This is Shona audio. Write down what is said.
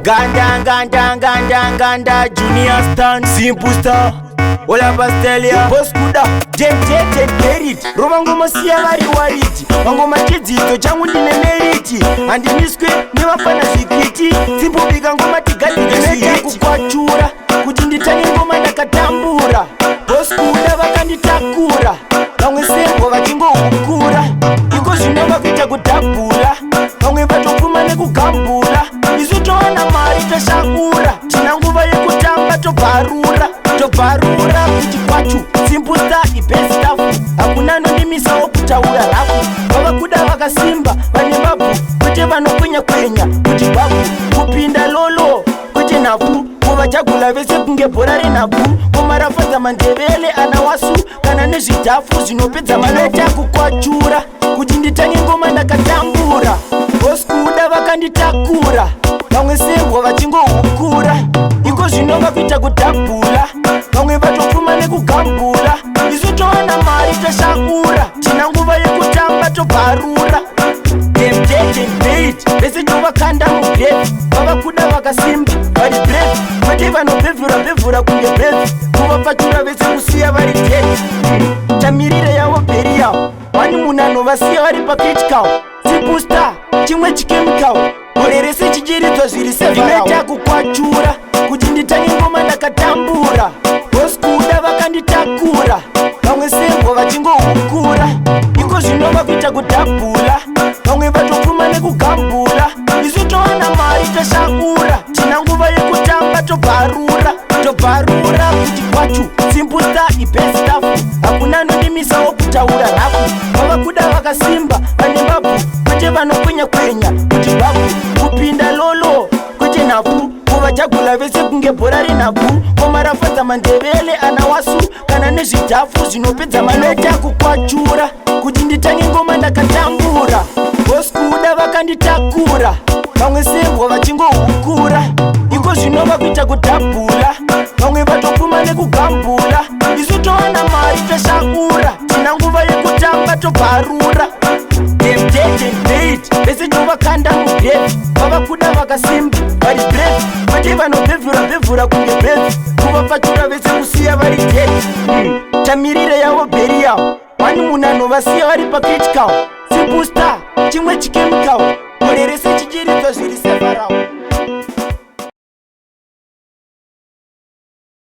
Ganda Junior Stan Simple Star Ola Pastelia Boss Kuda Jen Merit Roma ngoma siya vari wariti Wangoma chidzito changu ndine meriti Andiniswe nevafana zvikiti Simple bika ngoma tigadike zvihiti kukwachura kuti nditange ngoma ndakatambura Boss Kuda vakanditakura vamwe sengwa vachingohukura iko zvinova kuita kudhabhula vamwe vatopfuma nekugambula isu towana mari toshakura tina nguva yekutamba tobharura kuti kwachu Simple Star ibest staff hakuna anonimisawo kutaura rafu vava kuda vakasimba vane mabhu kwete vanokwenya kuti bhabhu kupinda lolo kwete nhabvu kuvachagula vese kunge bhora renhabvu komarafadza mandevele ana wasu kana nezvidhafu zvinopedza manaita kukwachura kuti nditange ngoma ndakatambura Boss Kuda vakanditakura vamwe sengwa vachingohukura iko zvinova kuita kudhabhula vamwe vatopfuma nekugambula isu towana mari toshakura tina nguva yekutamba tobharura vese tovakanda mubrevi vava kuda vakasimba vari brevi kwete vanobhevhura kunge brevi kuvapfatura vese kusiya vari devi tamirire yavo bheri yavo wani munhu anovasiya vari papitikawo Simple Star chimwe chikemikawo gore rese chichiridzwa zviri sevinoita kukwachura kuti nditange ngoma ndakatambura Boss Kuda vakanditakura vamwe sengwa vachingohukura iko zvinova kuita kudhabhula vamwe vatopfuma nekugambula isu towana mari toshakura tina nguva yekutamba tobharura kuti kwachu Simple Star ibest staff hakuna anonimisawo kutaura rafu vava kuda vakasimba vane mabhu kwete vanokwenya kuti bhabhu kupinda lolo kwete nhabvu kuvachagula vese kunge bhora renhabvu komarafadza mandevele ana wasu kana nezvidhafu zvinopedza manoita kukwachura kuti nditange ngoma ndakatambura Boss Kuda vakanditakura vamwe sengwa vachingohukura iko zvinova kuita kudhabhula vamwe vatopfuma nekugambula isu towana mari toshakura tina nguva yekutamba tobharura vese tovakanda mubrevi vava kuda vakasimba vari brevi kwete vanobhevhura kunge brevi kuvapfatura vese kusiya vari devi tamirire yavo bheri yavo wani munhu anovasiya vari papitikawo Simple Star chimwe chikemikawo gore rese chichiridzwa zviri sevarawo